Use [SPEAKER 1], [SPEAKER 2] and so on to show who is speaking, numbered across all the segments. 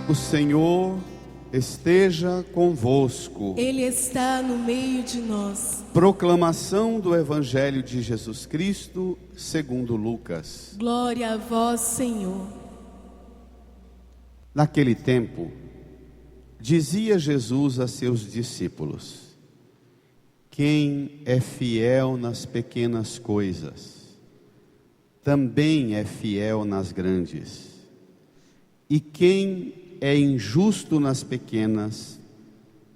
[SPEAKER 1] O Senhor esteja convosco.
[SPEAKER 2] Ele está no meio de nós.
[SPEAKER 1] Proclamação do Evangelho de Jesus Cristo, segundo Lucas.
[SPEAKER 2] Glória a vós, Senhor.
[SPEAKER 1] Naquele tempo, dizia Jesus a seus discípulos: quem é fiel nas pequenas coisas, também é fiel nas grandes. E quem é injusto nas pequenas,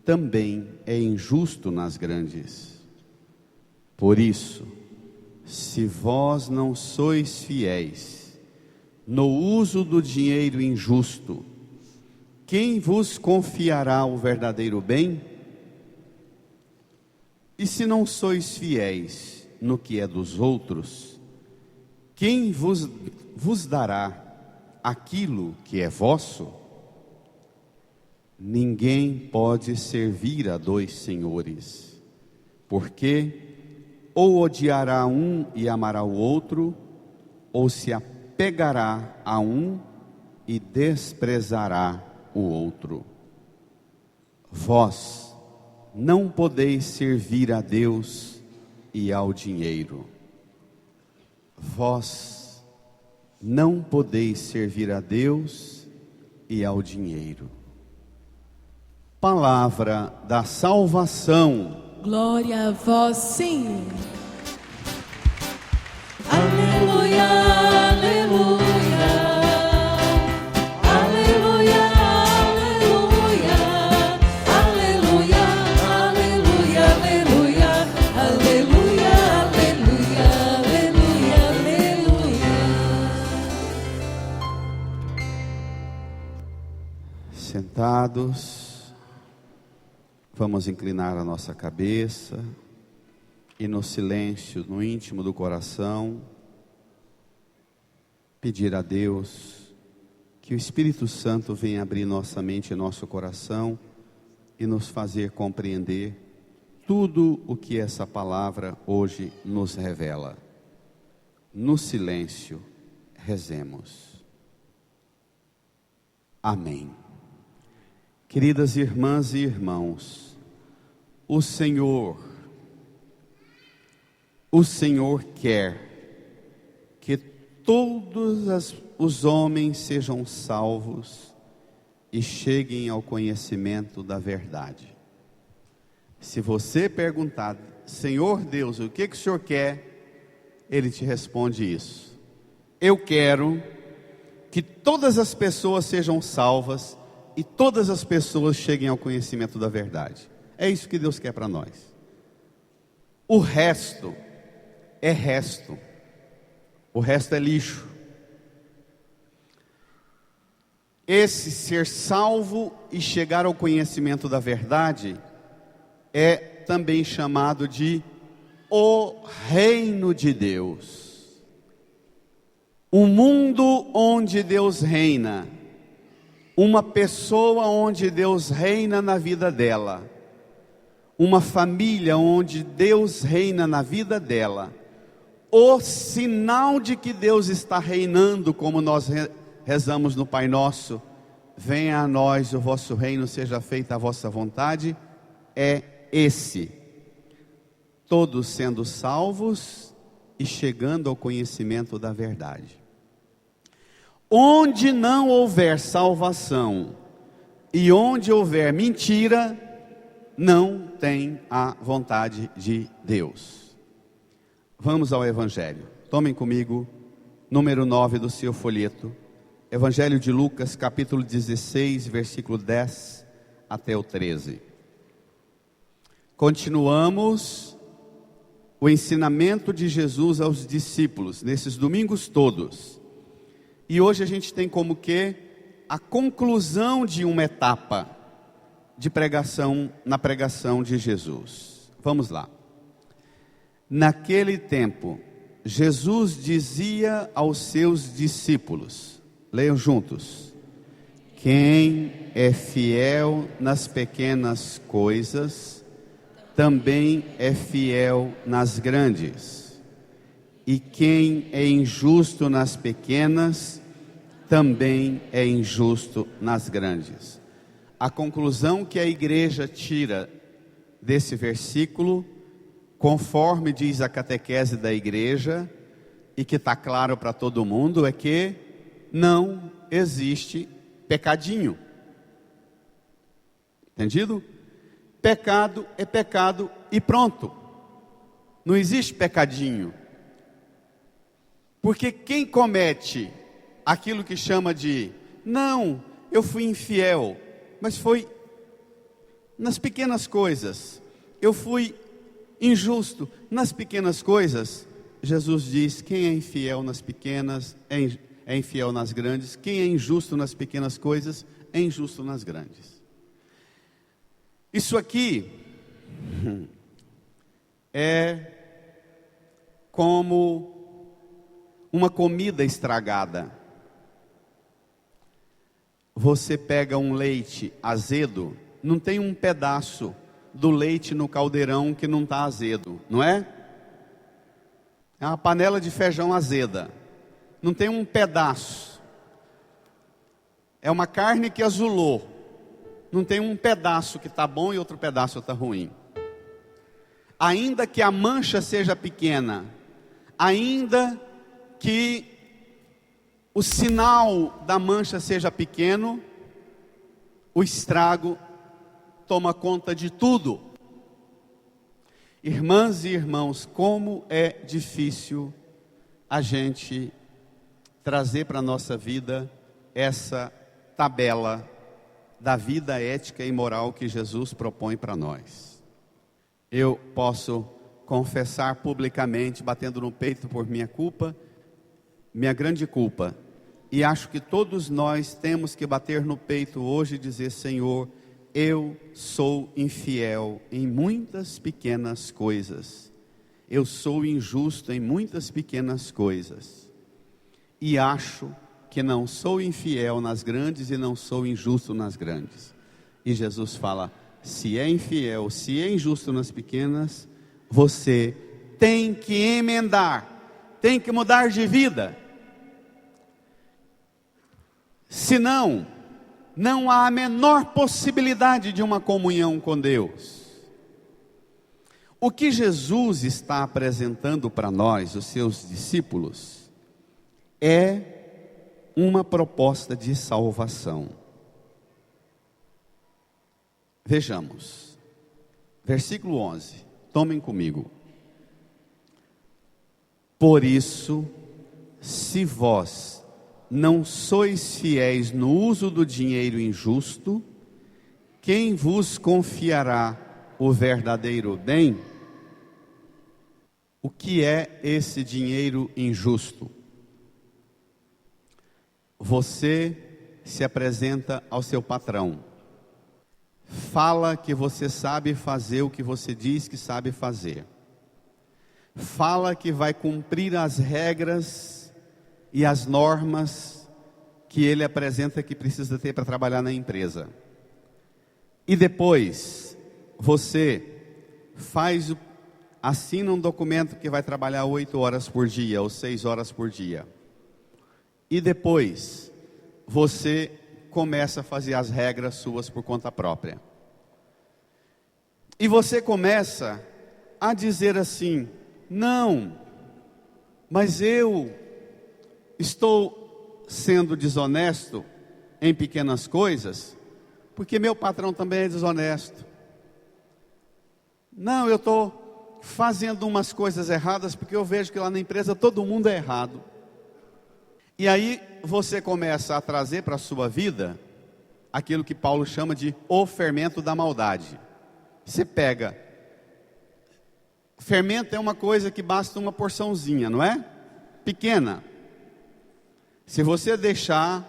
[SPEAKER 1] também é injusto nas grandes. Por isso, se vós não sois fiéis no uso do dinheiro injusto, quem vos confiará o verdadeiro bem? E se não sois fiéis no que é dos outros, quem vos dará aquilo que é vosso? Ninguém pode servir a dois senhores, porque ou odiará um e amará o outro, ou se apegará a um e desprezará o outro. Vós não podeis servir a Deus e ao dinheiro. Vós não podeis servir a Deus e ao dinheiro. Palavra da salvação.
[SPEAKER 2] Glória a vós, Senhor. Aleluia, aleluia. Aleluia, aleluia. Aleluia, aleluia, aleluia. Aleluia, aleluia, aleluia, aleluia.
[SPEAKER 1] Sentados, vamos inclinar a nossa cabeça e no silêncio, no íntimo do coração, pedir a Deus que o Espírito Santo venha abrir nossa mente e nosso coração e nos fazer compreender tudo o que essa palavra hoje nos revela. No silêncio, rezemos. Amém. Queridas irmãs e irmãos, o Senhor quer que todos os homens sejam salvos e cheguem ao conhecimento da verdade. Se você perguntar, Senhor Deus, o que o Senhor quer? Ele te responde isso: eu quero que todas as pessoas sejam salvas e todas as pessoas cheguem ao conhecimento da verdade. É isso que Deus quer para nós. O resto é resto. O resto é lixo. Esse ser salvo e chegar ao conhecimento da verdade é também chamado de o reino de Deus. Um mundo onde Deus reina. Uma pessoa onde Deus reina na vida dela. Uma família onde Deus reina na vida dela. O sinal de que Deus está reinando, como nós rezamos no Pai Nosso: venha a nós o vosso reino, seja feita a vossa vontade, é esse: todos sendo salvos e chegando ao conhecimento da verdade. Onde não houver salvação e onde houver mentira, não tem a vontade de Deus. Vamos ao Evangelho. Tomem comigo número 9 do seu folheto. Evangelho de Lucas, capítulo 16, versículo 10 até o 13. Continuamos o ensinamento de Jesus aos discípulos nesses domingos todos. E hoje a gente tem como que a conclusão de uma etapa de pregação, na pregação de Jesus. Vamos lá. Naquele tempo, Jesus dizia aos seus discípulos, leiam juntos: quem é fiel nas pequenas coisas, também é fiel nas grandes. E quem é injusto nas pequenas, também é injusto nas grandes. A conclusão que a igreja tira desse versículo, conforme diz a catequese da igreja, e que está claro para todo mundo, é que não existe pecadinho. Entendido? Pecado é pecado e pronto. Não existe pecadinho. Porque quem comete aquilo que chama de, não, eu fui infiel, mas foi nas pequenas coisas, eu fui injusto nas pequenas coisas, Jesus diz, quem é infiel nas pequenas, é infiel nas grandes, quem é injusto nas pequenas coisas, é injusto nas grandes. Isso aqui é como uma comida estragada. Você pega um leite azedo, não tem um pedaço do leite no caldeirão que não está azedo, não é? É uma panela de feijão azeda, não tem um pedaço. É uma carne que azulou, não tem um pedaço que está bom e outro pedaço está ruim. Ainda que a mancha seja pequena, ainda que o sinal da mancha seja pequeno, o estrago toma conta de tudo. Irmãs e irmãos, como é difícil a gente trazer para a nossa vida essa tabela da vida ética e moral que Jesus propõe para nós. Eu posso confessar publicamente, batendo no peito por minha culpa, minha grande culpa, e acho que todos nós temos que bater no peito hoje e dizer, Senhor, eu sou infiel em muitas pequenas coisas, eu sou injusto em muitas pequenas coisas, e acho que não sou infiel nas grandes e não sou injusto nas grandes. E Jesus fala, se é infiel, se é injusto nas pequenas, você tem que emendar, tem que mudar de vida. Senão, não há a menor possibilidade de uma comunhão com Deus. O que Jesus está apresentando para nós, os seus discípulos, é uma proposta de salvação. Vejamos, versículo 11, tomem comigo. Por isso, se vós não sois fiéis no uso do dinheiro injusto, quem vos confiará o verdadeiro bem? O que é esse dinheiro injusto? Você se apresenta ao seu patrão, fala que você sabe fazer o que você diz que sabe fazer, fala que vai cumprir as regras e as normas que ele apresenta que precisa ter para trabalhar na empresa. E depois, você assina um documento que vai trabalhar 8 horas por dia ou 6 horas por dia. E depois, você começa a fazer as regras suas por conta própria. E você começa a dizer assim, não, mas eu estou sendo desonesto em pequenas coisas, porque meu patrão também é desonesto. Não, eu estou fazendo umas coisas erradas, porque eu vejo que lá na empresa todo mundo é errado. E aí você começa a trazer para a sua vida aquilo que Paulo chama de o fermento da maldade. Você pega, fermento é uma coisa que basta uma porçãozinha, não é? Pequena. Se você deixar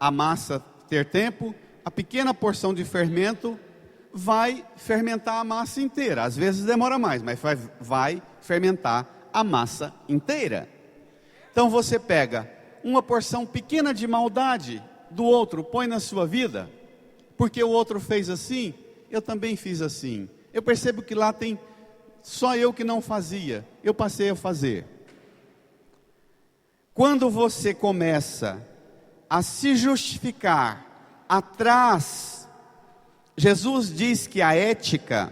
[SPEAKER 1] a massa ter tempo, a pequena porção de fermento vai fermentar a massa inteira. Às vezes demora mais, mas vai fermentar a massa inteira. Então você pega uma porção pequena de maldade do outro, põe na sua vida, porque o outro fez assim, eu também fiz assim. Eu percebo que lá tem só eu que não fazia, eu passei a fazer. Quando você começa a se justificar atrás. Jesus diz que a ética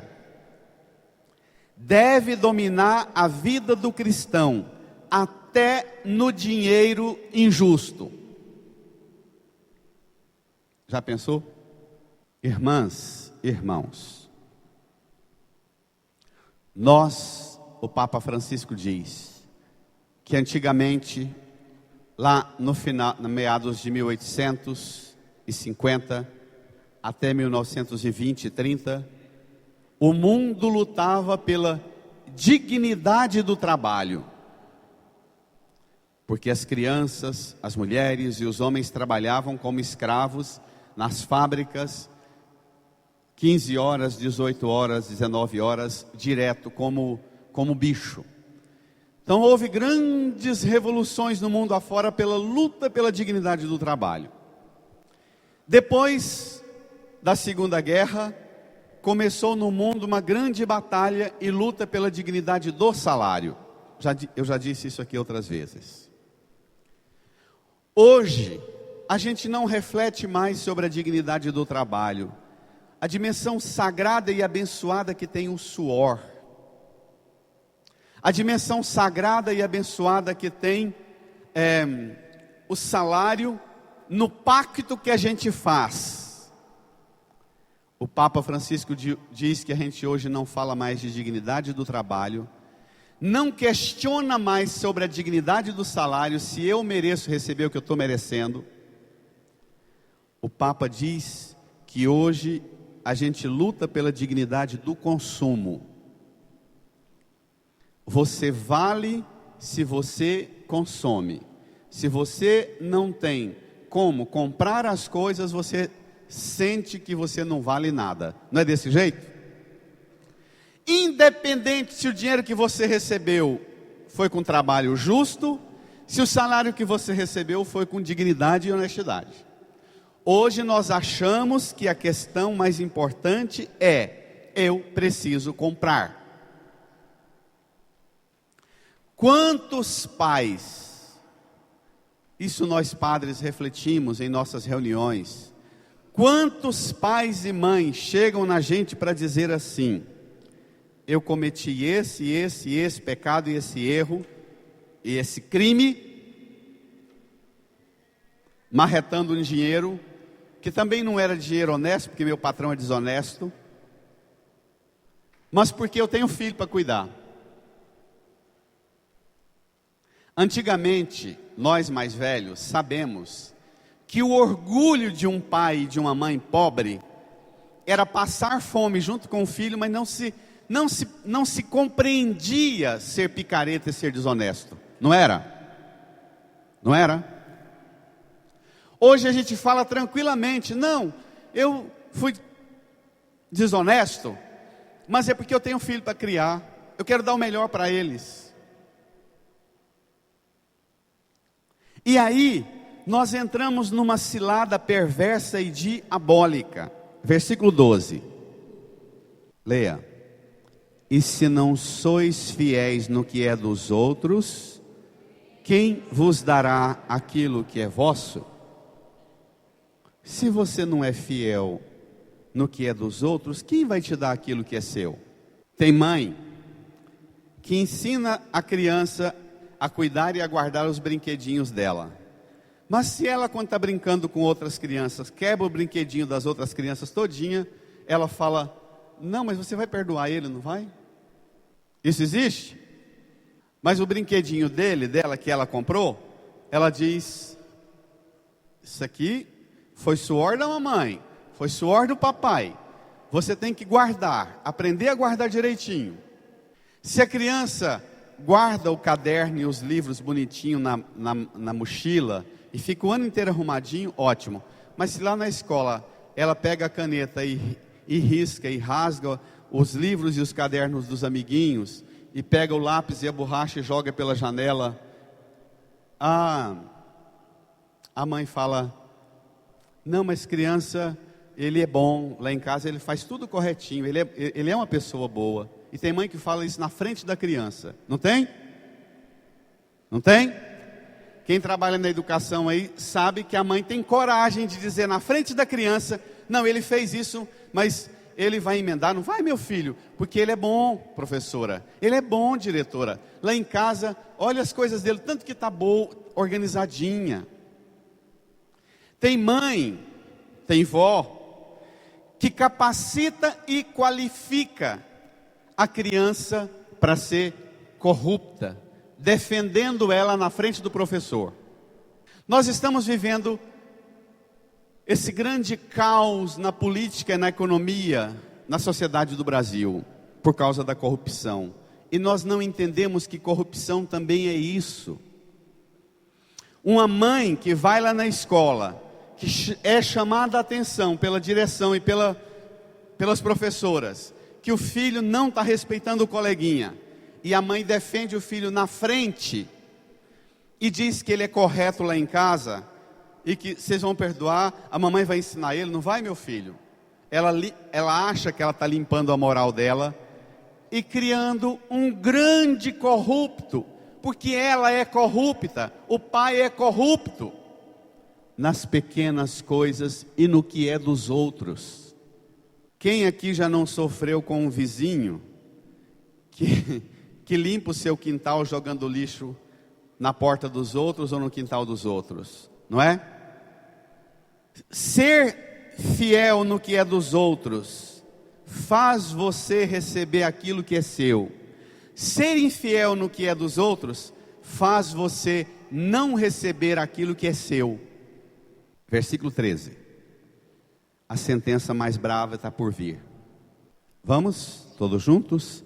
[SPEAKER 1] deve dominar a vida do cristão, até no dinheiro injusto. Já pensou? Irmãs, irmãos, o Papa Francisco diz que antigamente, lá no final, meados de 1850 até 1920 e 30, o mundo lutava pela dignidade do trabalho, porque as crianças, as mulheres e os homens trabalhavam como escravos nas fábricas, 15 horas, 18 horas, 19 horas, direto, como bicho. Então houve grandes revoluções no mundo afora pela luta pela dignidade do trabalho. Depois da Segunda Guerra, começou no mundo uma grande batalha e luta pela dignidade do salário. Eu já disse isso aqui outras vezes. Hoje, a gente não reflete mais sobre a dignidade do trabalho, a dimensão sagrada e abençoada que tem o suor, a dimensão sagrada e abençoada que tem o salário no pacto que a gente faz. O Papa Francisco diz que a gente hoje não fala mais de dignidade do trabalho, não questiona mais sobre a dignidade do salário, se eu mereço receber o que eu estou merecendo. O Papa diz que hoje a gente luta pela dignidade do consumo. Você vale se você consome. Se você não tem como comprar as coisas, você sente que você não vale nada. Não é desse jeito? Independente se o dinheiro que você recebeu foi com trabalho justo, se o salário que você recebeu foi com dignidade e honestidade. Hoje nós achamos que a questão mais importante é: eu preciso comprar. Quantos pais, isso nós padres refletimos em nossas reuniões, quantos pais e mães chegam na gente para dizer assim: eu cometi esse pecado e esse erro, e esse crime, marretando um dinheiro, que também não era dinheiro honesto, porque meu patrão é desonesto, mas porque eu tenho filho para cuidar. Antigamente, nós mais velhos sabemos que o orgulho de um pai e de uma mãe pobre era passar fome junto com o filho, mas não se compreendia ser picareta e ser desonesto. Não era? Não era? Hoje a gente fala tranquilamente: não, eu fui desonesto, mas é porque eu tenho filho para criar, eu quero dar o melhor para eles. E aí, nós entramos numa cilada perversa e diabólica. Versículo 12. Leia. E se não sois fiéis no que é dos outros, quem vos dará aquilo que é vosso? Se você não é fiel no que é dos outros, quem vai te dar aquilo que é seu? Tem mãe que ensina a criança a cuidar e a guardar os brinquedinhos dela. Mas se ela, quando está brincando com outras crianças, quebra o brinquedinho das outras crianças todinha, ela fala: não, mas você vai perdoar ele, não vai? Isso existe? Mas o brinquedinho dela, que ela comprou, ela diz: isso aqui foi suor da mamãe, foi suor do papai, você tem que guardar, aprender a guardar direitinho. Se a criança guarda o caderno e os livros bonitinho na mochila e fica o ano inteiro arrumadinho, ótimo. Mas se lá na escola ela pega a caneta e risca e rasga os livros e os cadernos dos amiguinhos, e pega o lápis e a borracha e joga pela janela, a mãe fala: não, mas criança, ele é bom, lá em casa ele faz tudo corretinho, ele é uma pessoa boa. E tem mãe que fala isso na frente da criança, não tem? Não tem? Quem trabalha na educação aí sabe que a mãe tem coragem de dizer na frente da criança: não, ele fez isso, mas ele vai emendar. Não vai, meu filho, porque ele é bom, professora, ele é bom, diretora. Lá em casa, olha as coisas dele, tanto que está boa, organizadinha. Tem mãe, tem vó, que capacita e qualifica a criança para ser corrupta, defendendo ela na frente do professor. Nós estamos vivendo esse grande caos na política e na economia, na sociedade do Brasil, por causa da corrupção. E nós não entendemos que corrupção também é isso. Uma mãe que vai lá na escola, que é chamada a atenção pela direção e pelas professoras, que o filho não está respeitando o coleguinha, e a mãe defende o filho na frente, e diz que ele é correto lá em casa, e que vocês vão perdoar, a mamãe vai ensinar ele. Não vai, meu filho. Ela acha que ela está limpando a moral dela, e criando um grande corrupto, porque ela é corrupta, o pai é corrupto, nas pequenas coisas e no que é dos outros. Quem aqui já não sofreu com um vizinho que limpa o seu quintal jogando lixo na porta dos outros ou no quintal dos outros? Não é? Ser fiel no que é dos outros faz você receber aquilo que é seu. Ser infiel no que é dos outros faz você não receber aquilo que é seu. Versículo 13. A sentença mais brava está por vir. Vamos, todos juntos?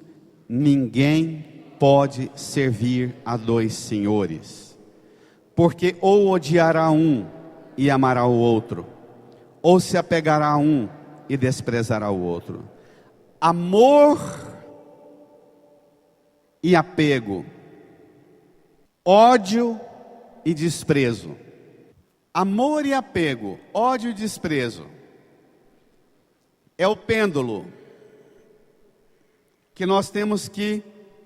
[SPEAKER 1] Ninguém pode servir a dois senhores, porque ou odiará um e amará o outro, ou se apegará a um e desprezará o outro. Amor e apego, ódio e desprezo. Amor e apego, ódio e desprezo, é o pêndulo que nós temos que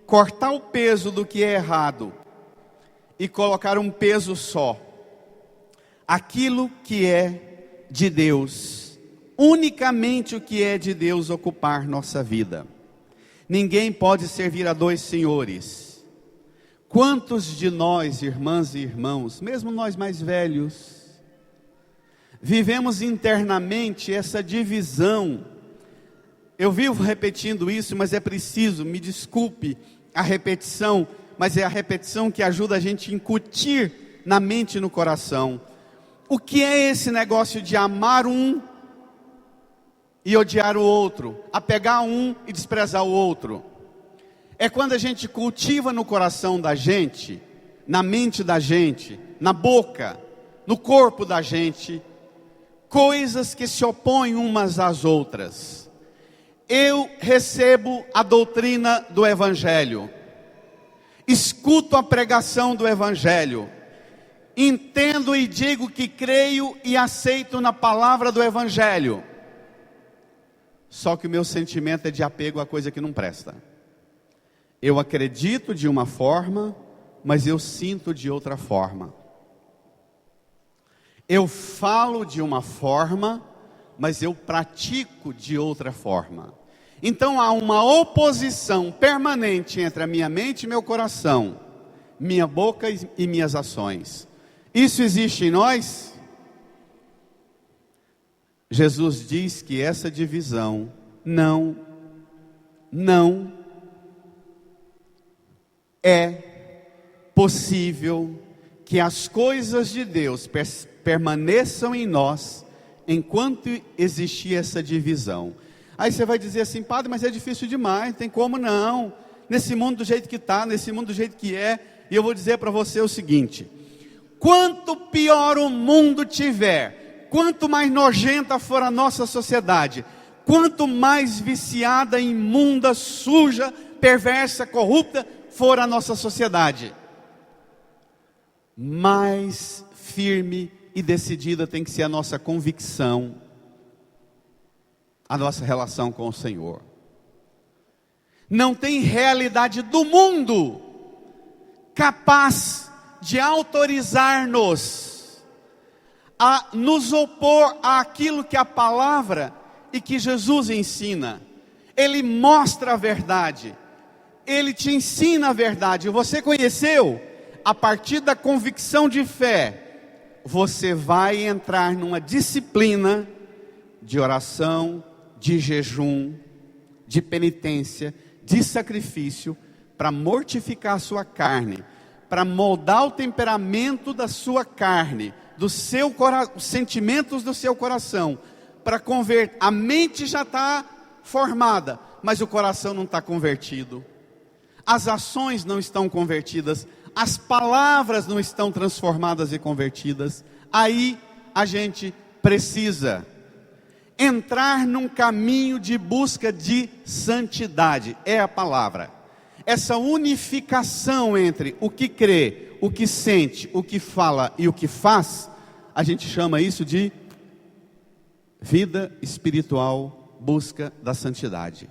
[SPEAKER 1] cortar o peso do que é errado e colocar um peso só. Aquilo que é de Deus, unicamente o que é de Deus ocupar nossa vida. Ninguém pode servir a dois senhores. Quantos de nós, irmãs e irmãos, mesmo nós mais velhos, vivemos internamente essa divisão? Eu vivo repetindo isso, mas é preciso, me desculpe a repetição, mas é a repetição que ajuda a gente a incutir na mente e no coração. O que é esse negócio de amar um e odiar o outro, apegar um e desprezar o outro? É quando a gente cultiva no coração da gente, na mente da gente, na boca, no corpo da gente, coisas que se opõem umas às outras. Eu recebo a doutrina do Evangelho, escuto a pregação do Evangelho, entendo e digo que creio e aceito na palavra do Evangelho, só que o meu sentimento é de apego a coisa que não presta. Eu acredito de uma forma, mas eu sinto de outra forma. Eu falo de uma forma, mas eu pratico de outra forma. Então há uma oposição permanente entre a minha mente e meu coração, minha boca e minhas ações. Isso existe em nós? Jesus diz que essa divisão não é possível, que as coisas de Deus permaneçam em nós enquanto existir essa divisão. Aí você vai dizer assim: padre, mas é difícil demais, não tem como não, nesse mundo do jeito que está, nesse mundo do jeito que é. E eu vou dizer para você o seguinte: quanto pior o mundo tiver, quanto mais nojenta for a nossa sociedade, quanto mais viciada, imunda, suja, perversa, corrupta for a nossa sociedade, mais firme e decidida tem que ser a nossa convicção, a nossa relação com o Senhor. Não tem realidade do mundo capaz de autorizar-nos a nos opor àquilo que a palavra e que Jesus ensina. Ele mostra a verdade, Ele te ensina a verdade. Você conheceu? A partir da convicção de fé, você vai entrar numa disciplina de oração, de jejum, de penitência, de sacrifício, para mortificar a sua carne, para moldar o temperamento da sua carne, os sentimentos do seu coração, para converter. A mente já está formada, mas o coração não está convertido, as ações não estão convertidas, as palavras não estão transformadas e convertidas. Aí a gente precisa entrar num caminho de busca de santidade, é a palavra. Essa unificação entre o que crê, o que sente, o que fala e o que faz, a gente chama isso de vida espiritual, busca da santidade.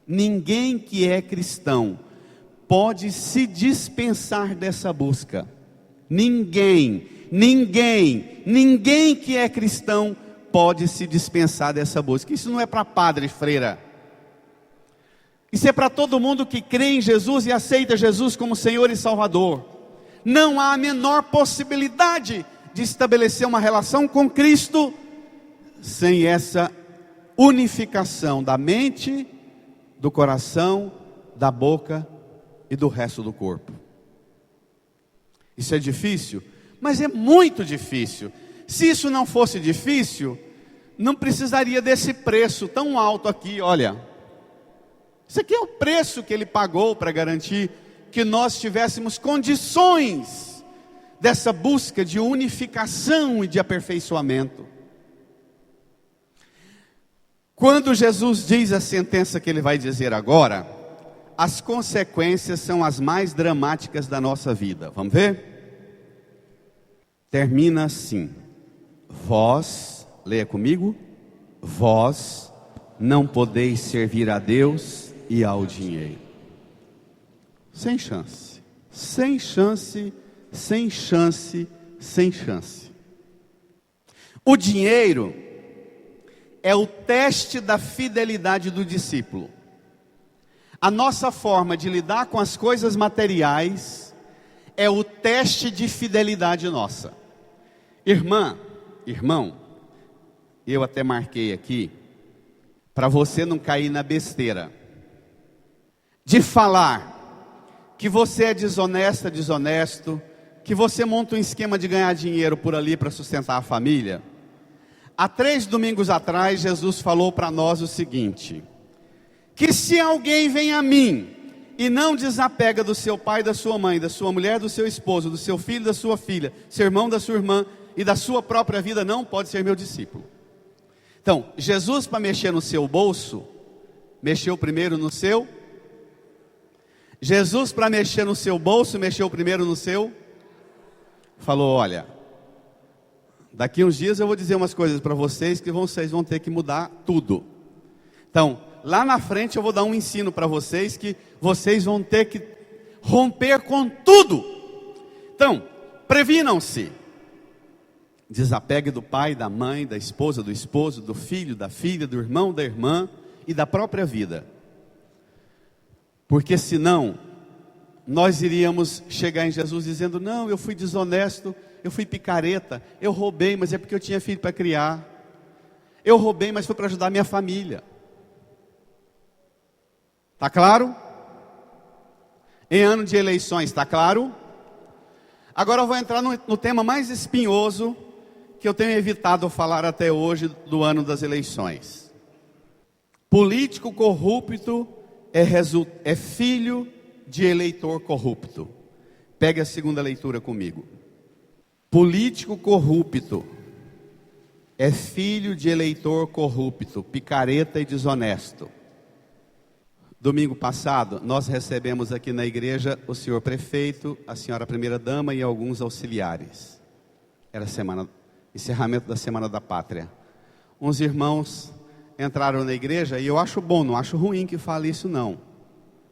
[SPEAKER 1] Ninguém que é cristão pode se dispensar dessa busca. Ninguém que é cristão pode se dispensar dessa busca. Isso não é para padre e freira. Isso é para todo mundo que crê em Jesus e aceita Jesus como Senhor e Salvador. Não há a menor possibilidade de estabelecer uma relação com Cristo sem essa unificação da mente, do coração, da boca e do resto do corpo. Isso é difícil, mas é muito difícil. Se isso não fosse difícil, não precisaria desse preço tão alto aqui, olha. Isso aqui é o preço que Ele pagou para garantir que nós tivéssemos condições dessa busca de unificação e de aperfeiçoamento. Quando Jesus diz a sentença que Ele vai dizer agora, as consequências são as mais dramáticas da nossa vida. Vamos ver? Termina assim: vós, leia comigo, vós não podeis servir a Deus e ao dinheiro. Sem chance, sem chance, sem chance, sem chance. O dinheiro é o teste da fidelidade do discípulo. A nossa forma de lidar com as coisas materiais é o teste de fidelidade nossa. Irmã, irmão, eu até marquei aqui, para você não cair na besteira de falar que você é desonesta, desonesto, que você monta um esquema de ganhar dinheiro por ali para sustentar a família. Há 3 domingos atrás, Jesus falou para nós o seguinte: que se alguém vem a mim e não desapega do seu pai, da sua mãe, da sua mulher, do seu esposo, do seu filho, da sua filha, seu irmão, da sua irmã e da sua própria vida, não pode ser meu discípulo. Então, Jesus, para mexer no seu bolso, mexeu primeiro no seu. Jesus, para mexer no seu bolso, mexeu primeiro no seu. Falou: olha, daqui uns dias eu vou dizer umas coisas para vocês que vocês vão ter que mudar tudo. Então, lá na frente eu vou dar um ensino para vocês que vocês vão ter que romper com tudo. Então, previnam-se. Desapegue do pai, da mãe, da esposa, do esposo, do filho, da filha, do irmão, da irmã e da própria vida. Porque senão, nós iríamos chegar em Jesus dizendo: não, eu fui desonesto, eu fui picareta, eu roubei, mas é porque eu tinha filho para criar. Eu roubei, mas foi para ajudar a minha família. Está claro? Em ano de eleições, está claro? Agora eu vou entrar no tema mais espinhoso que eu tenho evitado falar até hoje do ano das eleições. Político corrupto é filho de eleitor corrupto. Pegue a segunda leitura comigo. Político corrupto é filho de eleitor corrupto, picareta e desonesto. Domingo passado, nós recebemos aqui na igreja o senhor prefeito, a senhora primeira-dama e alguns auxiliares. Era encerramento da Semana da Pátria. Uns irmãos entraram na igreja, e eu acho bom, não acho ruim que fale isso não.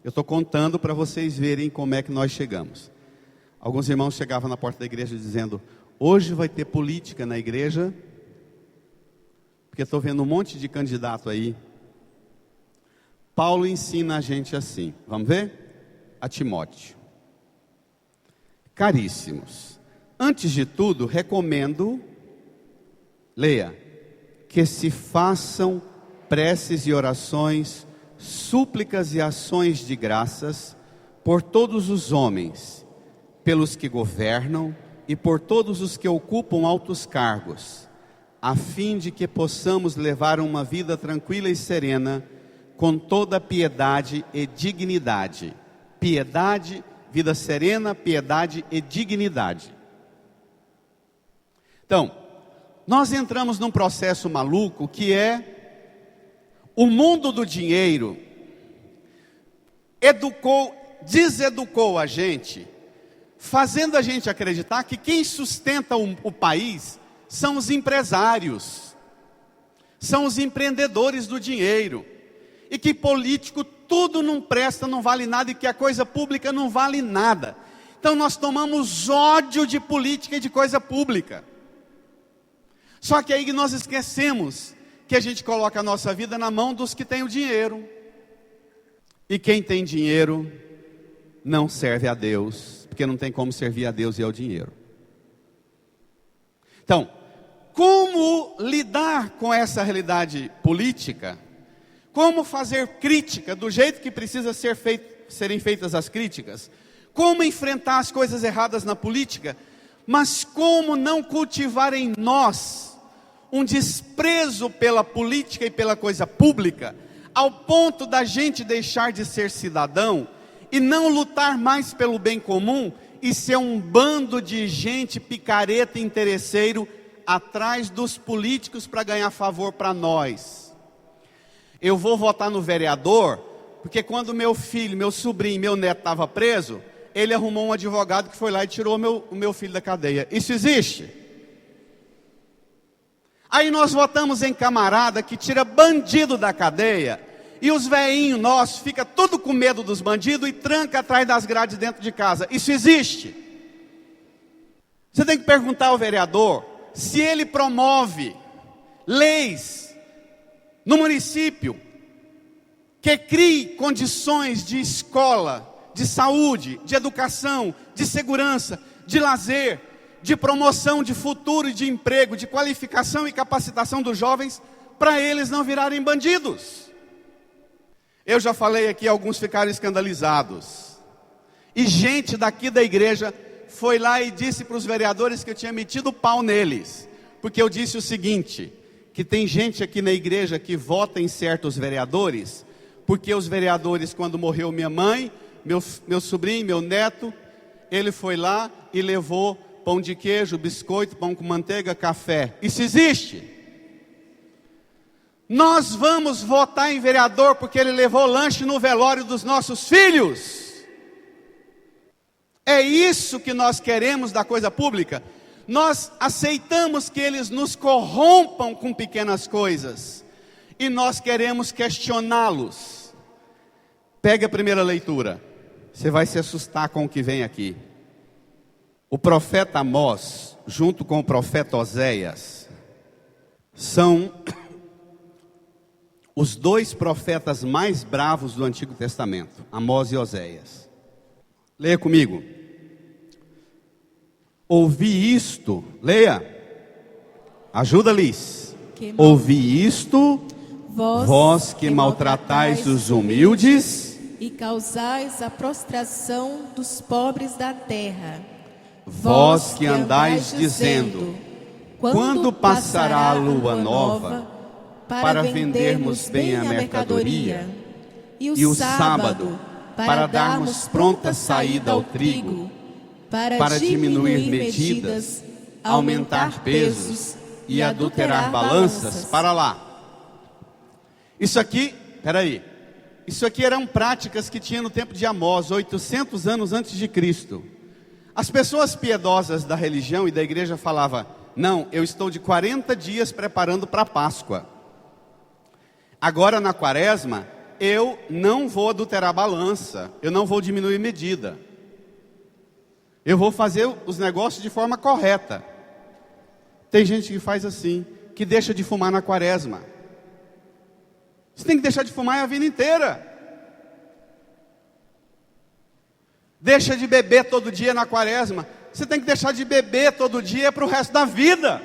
[SPEAKER 1] Eu estou contando para vocês verem como é que nós chegamos. Alguns irmãos chegavam na porta da igreja dizendo: hoje vai ter política na igreja, porque estou vendo um monte de candidato aí. Paulo ensina a gente assim, vamos ver? A Timóteo: caríssimos, antes de tudo recomendo, leia, que se façam preces e orações, súplicas e ações de graças por todos os homens, pelos que governam e por todos os que ocupam altos cargos, a fim de que possamos levar uma vida tranquila e serena, com toda piedade e dignidade. Piedade, vida serena, piedade e dignidade. Então, nós entramos num processo maluco que é o mundo do dinheiro deseducou a gente, fazendo a gente acreditar que quem sustenta o país são os empresários, são os empreendedores do dinheiro, e que político tudo não presta, não vale nada, e que a coisa pública não vale nada. Então nós tomamos ódio de política e de coisa pública. Só que aí nós esquecemos que a gente coloca a nossa vida na mão dos que têm o dinheiro. E quem tem dinheiro não serve a Deus, porque não tem como servir a Deus e ao dinheiro. Então, como lidar com essa realidade política? Como fazer crítica do jeito que precisa serem feitas as críticas? Como enfrentar as coisas erradas na política? Mas como não cultivar em nós um desprezo pela política e pela coisa pública, ao ponto da gente deixar de ser cidadão e não lutar mais pelo bem comum e ser um bando de gente picareta e interesseiro atrás dos políticos para ganhar favor para nós? Eu vou votar no vereador, porque quando meu filho, meu sobrinho, meu neto estava preso, ele arrumou um advogado que foi lá e tirou o meu filho da cadeia. Isso existe? Aí nós votamos em camarada que tira bandido da cadeia, e os velhinhos nossos ficam tudo com medo dos bandidos e tranca atrás das grades dentro de casa. Isso existe? Você tem que perguntar ao vereador se ele promove leis no município que crie condições de escola, de saúde, de educação, de segurança, de lazer, de promoção de futuro e de emprego, de qualificação e capacitação dos jovens, para eles não virarem bandidos. Eu já falei aqui, alguns ficaram escandalizados, e gente daqui da igreja foi lá e disse para os vereadores que eu tinha metido o pau neles, porque eu disse o seguinte, que tem gente aqui na igreja que vota em certos vereadores, porque os vereadores, quando morreu minha mãe, meu sobrinho, meu neto, ele foi lá e levou pão de queijo, biscoito, pão com manteiga, café. Isso existe? Nós vamos votar em vereador porque ele levou lanche no velório dos nossos filhos? É isso que nós queremos da coisa pública? Nós aceitamos que eles nos corrompam com pequenas coisas, e nós queremos questioná-los. Pegue a primeira leitura, você vai se assustar com o que vem aqui. O profeta Amós, junto com o profeta Oséias, são os dois profetas mais bravos do Antigo Testamento, Amós e Oséias. Leia comigo. Ouvi isto, leia, ajuda Liz. Ouvi isto, vós que maltratais os humildes
[SPEAKER 2] e causais a prostração dos pobres da terra.
[SPEAKER 1] Vós que andais dizendo, quando passará a lua nova, para vendermos bem a mercadoria, e o sábado, para darmos pronta saída ao trigo, para diminuir medidas, aumentar pesos e adulterar balanças? Para lá. Isso aqui, peraí, isso aqui eram práticas que tinha no tempo de Amós, 800 anos antes de Cristo. As pessoas piedosas da religião e da igreja falavam, não, eu estou de 40 dias preparando para a Páscoa. Agora na quaresma, eu não vou adulterar balança, eu não vou diminuir medida. Eu vou fazer os negócios de forma correta. Tem gente que faz assim, que deixa de fumar na quaresma. Você tem que deixar de fumar a vida inteira. Deixa de beber todo dia na quaresma. Você tem que deixar de beber todo dia para o resto da vida.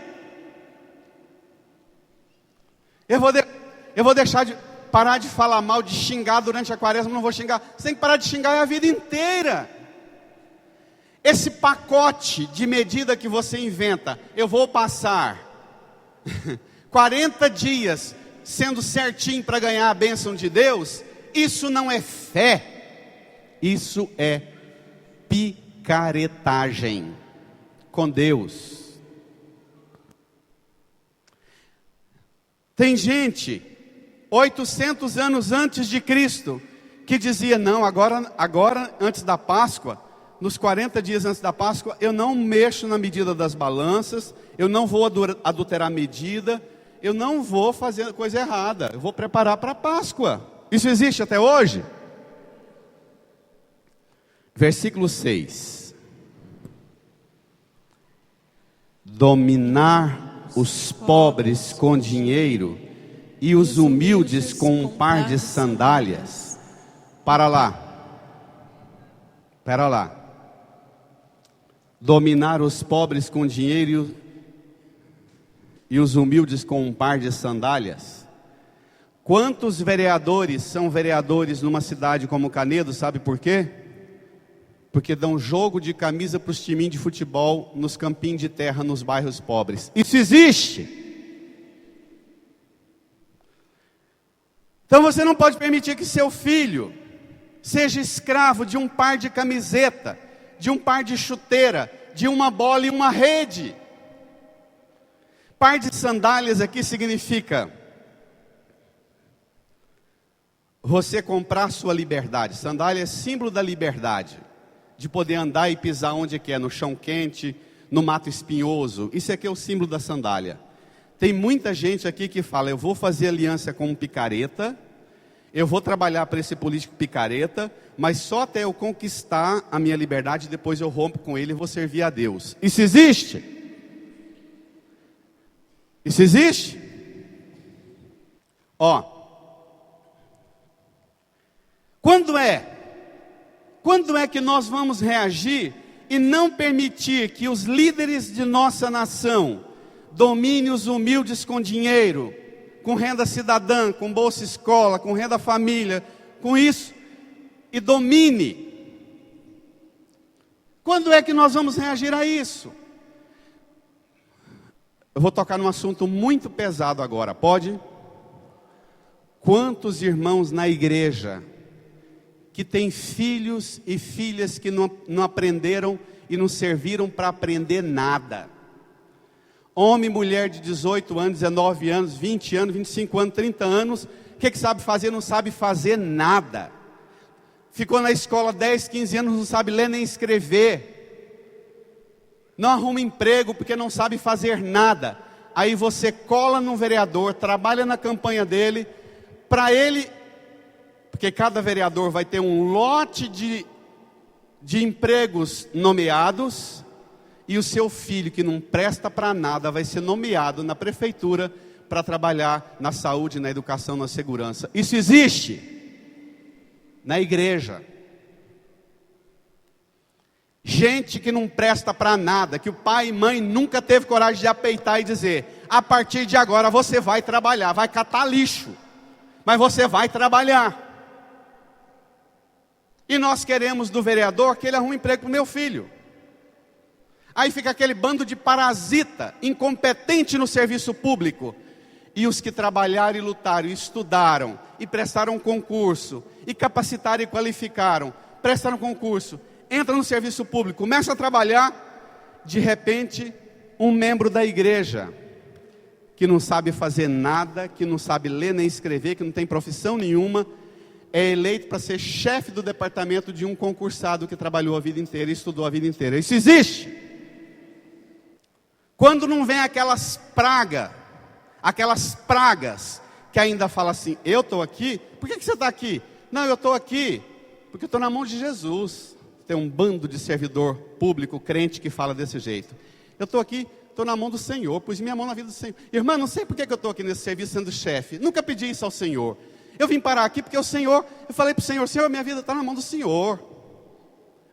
[SPEAKER 1] Eu vou deixar de parar de falar mal, de xingar durante a quaresma, não vou xingar. Você tem que parar de xingar a vida inteira. Esse pacote de medida que você inventa, eu vou passar 40 dias sendo certinho para ganhar a bênção de Deus, isso não é fé, isso é picaretagem com Deus. Tem gente 800 anos antes de Cristo que dizia: não, agora antes da Páscoa, nos 40 dias antes da Páscoa, eu não mexo na medida das balanças, eu não vou adulterar a medida, eu não vou fazer coisa errada, eu vou preparar para a Páscoa. Isso existe até hoje? Versículo 6. Dominar os pobres com dinheiro e os humildes com um par de sandálias. Para lá. Dominar os pobres com dinheiro e os humildes com um par de sandálias. Quantos vereadores são vereadores numa cidade como Canedo, sabe por quê? Porque dão jogo de camisa para os timinhos de futebol nos campinhos de terra nos bairros pobres. Isso existe. Então você não pode permitir que seu filho seja escravo de um par de camiseta, de um par de chuteira, de uma bola e uma rede. Par de sandálias aqui significa você comprar sua liberdade. Sandália é símbolo da liberdade, de poder andar e pisar onde quer, no chão quente, no mato espinhoso. Isso aqui é o símbolo da sandália. Tem muita gente aqui que fala: eu vou fazer aliança com um picareta, eu vou trabalhar para esse político picareta, mas só até eu conquistar a minha liberdade, depois eu rompo com ele e vou servir a Deus. Isso existe? Isso existe? Quando é que nós vamos reagir e não permitir que os líderes de nossa nação dominem os humildes com dinheiro, com renda cidadã, com bolsa escola, com renda família, com isso, e domine? Quando é que nós vamos reagir a isso? Eu vou tocar num assunto muito pesado agora, pode? Quantos irmãos na igreja que têm filhos e filhas que não aprenderam e não serviram para aprender nada? Homem e mulher de 18 anos, 19 anos, 20 anos, 25 anos, 30 anos, o que sabe fazer? Não sabe fazer nada. Ficou na escola 10, 15 anos, não sabe ler nem escrever. Não arruma emprego porque não sabe fazer nada. Aí você cola num vereador, trabalha na campanha dele, para ele, porque cada vereador vai ter um lote de empregos nomeados, e o seu filho, que não presta para nada, vai ser nomeado na prefeitura para trabalhar na saúde, na educação, na segurança. Isso existe na igreja. Gente que não presta para nada, que o pai e mãe nunca teve coragem de apeitar e dizer: a partir de agora você vai trabalhar, vai catar lixo, mas você vai trabalhar. E nós queremos do vereador que ele arrume emprego para o meu filho. Aí fica aquele bando de parasita, incompetente no serviço público. E os que trabalharam e lutaram, e estudaram, e prestaram concurso, e capacitaram e qualificaram, prestaram concurso, entra no serviço público, começa a trabalhar, de repente, um membro da igreja, que não sabe fazer nada, que não sabe ler nem escrever, que não tem profissão nenhuma, é eleito para ser chefe do departamento de um concursado que trabalhou a vida inteira e estudou a vida inteira. Isso existe. Quando não vem aquelas pragas, que ainda fala assim: eu estou aqui, por que você está aqui? Não, eu estou aqui, porque eu estou na mão de Jesus. tem um bando de servidor público, crente, que fala desse jeito. Eu estou aqui, estou na mão do Senhor, pus minha mão na vida do Senhor. Irmã, não sei por que eu estou aqui nesse serviço sendo chefe. Nunca pedi isso ao Senhor. Eu vim parar aqui porque o Senhor, eu falei para o Senhor, Senhor, minha vida está na mão do Senhor.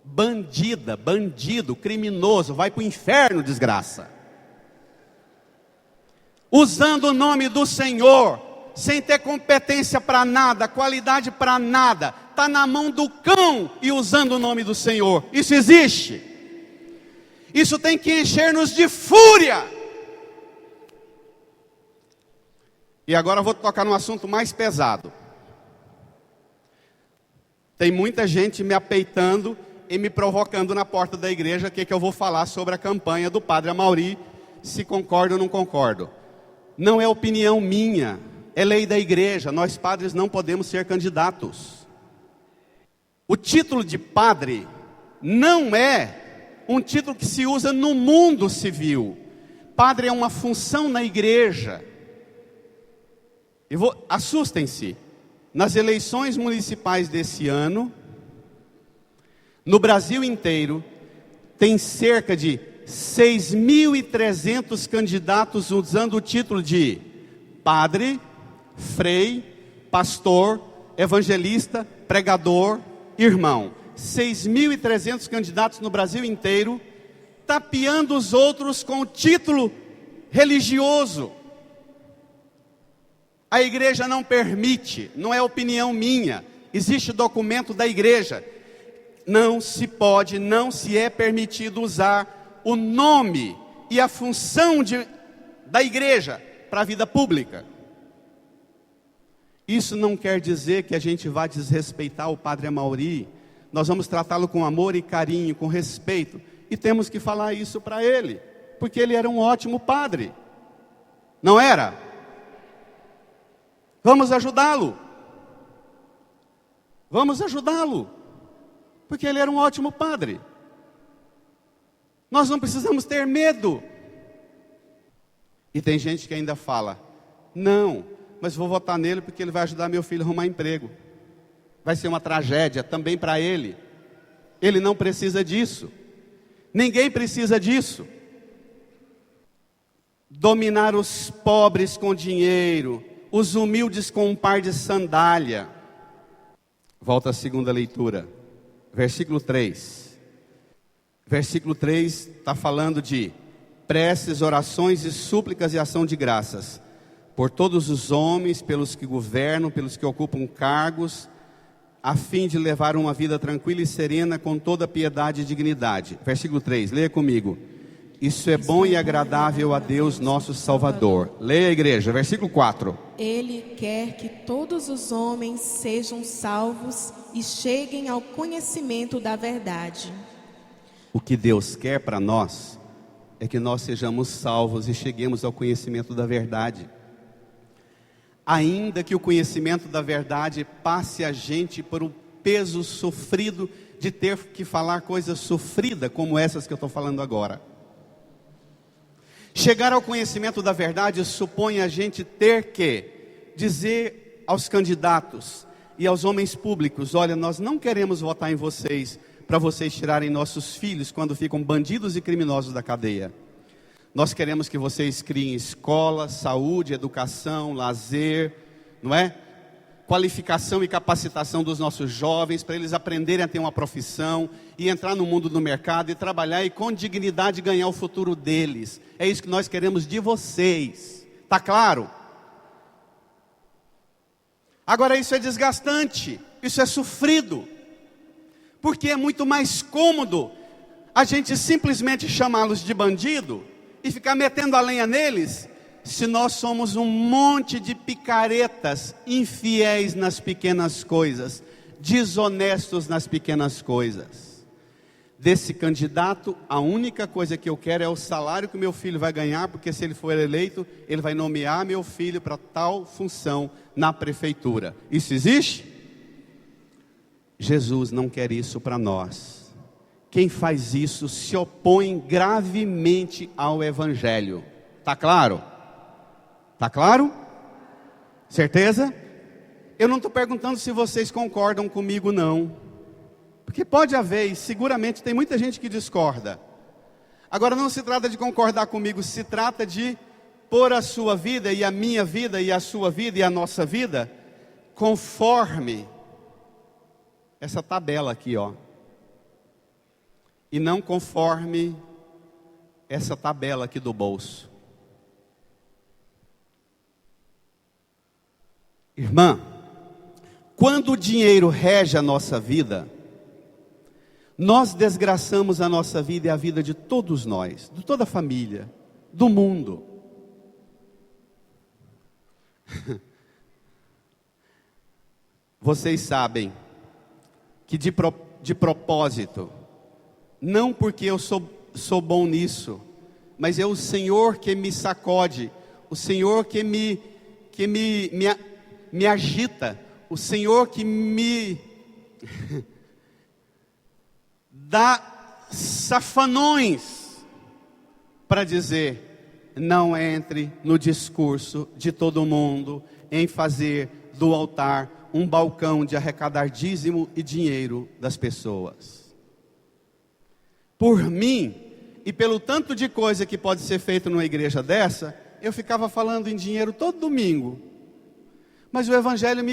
[SPEAKER 1] Bandida, bandido, criminoso, vai para o inferno, desgraça. Usando o nome do Senhor, sem ter competência para nada, qualidade para nada, está na mão do cão e usando o nome do Senhor. Isso existe. Isso tem que encher-nos de fúria. E agora eu vou tocar num assunto mais pesado. Tem muita gente me apeitando e me provocando na porta da igreja, o que eu vou falar sobre a campanha do Padre Amaury, se concordo ou não concordo. Não é opinião minha, é lei da igreja, nós padres não podemos ser candidatos. O título de padre não é um título que se usa no mundo civil. Padre é uma função na igreja. Assustem-se, nas eleições municipais desse ano, no Brasil inteiro, tem cerca de 6.300 candidatos usando o título de padre, frei, pastor, evangelista, pregador, irmão. 6.300 candidatos no Brasil inteiro, tapeando os outros com o título religioso. A igreja não permite, não é opinião minha, existe documento da igreja. Não se pode, não se é permitido usar o nome e a função da igreja para a vida pública. Isso não quer dizer que a gente vá desrespeitar o Padre Amaury. Nós vamos tratá-lo com amor e carinho, com respeito. E temos que falar isso para ele, porque ele era um ótimo padre. Não era? Vamos ajudá-lo. Vamos ajudá-lo. Porque ele era um ótimo padre. Nós não precisamos ter medo. E tem gente que ainda fala, não, mas vou votar nele porque ele vai ajudar meu filho a arrumar emprego. Vai ser uma tragédia também para ele. Ele não precisa disso. Ninguém precisa disso. Dominar os pobres com dinheiro, os humildes com um par de sandália. Volta à segunda leitura. Versículo 3. Versículo 3 está falando de preces, orações e súplicas e ação de graças. Por todos os homens, pelos que governam, pelos que ocupam cargos, a fim de levar uma vida tranquila e serena com toda piedade e dignidade. Versículo 3, leia comigo. Isso é bom e agradável a Deus nosso Salvador. Leia a igreja, versículo 4.
[SPEAKER 2] Ele quer que todos os homens sejam salvos e cheguem ao conhecimento da verdade.
[SPEAKER 1] O que Deus quer para nós é que nós sejamos salvos e cheguemos ao conhecimento da verdade. Ainda que o conhecimento da verdade passe a gente por um peso sofrido de ter que falar coisas sofridas como essas que eu estou falando agora. Chegar ao conhecimento da verdade supõe a gente ter que dizer aos candidatos e aos homens públicos, olha, nós não queremos votar em vocês para vocês tirarem nossos filhos quando ficam bandidos e criminosos da cadeia. Nós queremos que vocês criem escola, saúde, educação, lazer, não é? Qualificação e capacitação dos nossos jovens, para eles aprenderem a ter uma profissão e entrar no mundo do mercado e trabalhar e com dignidade ganhar o futuro deles. É isso que nós queremos de vocês. Está claro? Agora isso é desgastante, isso é sofrido, porque é muito mais cômodo a gente simplesmente chamá-los de bandido e ficar metendo a lenha neles, se nós somos um monte de picaretas, infiéis nas pequenas coisas, desonestos nas pequenas coisas. Desse candidato, a única coisa que eu quero é o salário que meu filho vai ganhar, porque se ele for eleito, ele vai nomear meu filho para tal função na prefeitura. Isso existe? Jesus não quer isso para nós. Quem faz isso se opõe gravemente ao Evangelho. Está claro? Está claro? Certeza? Eu não estou perguntando se vocês concordam comigo, não. Porque pode haver, e seguramente tem muita gente que discorda. Agora não se trata de concordar comigo, se trata de pôr a sua vida e a minha vida e a sua vida e a nossa vida conforme essa tabela aqui, ó. E não conforme essa tabela aqui do bolso. Irmã, quando o dinheiro rege a nossa vida, nós desgraçamos a nossa vida e a vida de todos nós, de toda a família, do mundo. Vocês sabem que de propósito, não porque eu sou bom nisso, mas é o Senhor que me sacode, o Senhor que me agita, o Senhor que me dá safanões para dizer: não entre no discurso de todo mundo em fazer do altar um balcão de arrecadar dízimo e dinheiro das pessoas. Por mim, e pelo tanto de coisa que pode ser feito numa igreja dessa, eu ficava falando em dinheiro todo domingo. Mas o Evangelho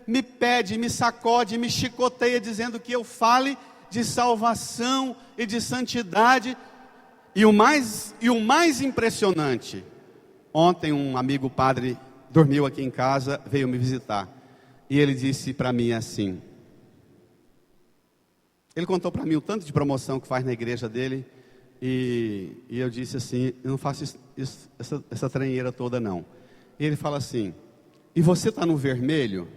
[SPEAKER 1] me pede, me sacode, me chicoteia, dizendo que eu fale de salvação e de santidade. E o mais impressionante, ontem um amigo padre dormiu aqui em casa, veio me visitar. E ele disse para mim assim, ele contou para mim o tanto de promoção que faz na igreja dele, e eu disse assim: eu não faço essa tranheira toda não. E ele fala assim: e você está no vermelho?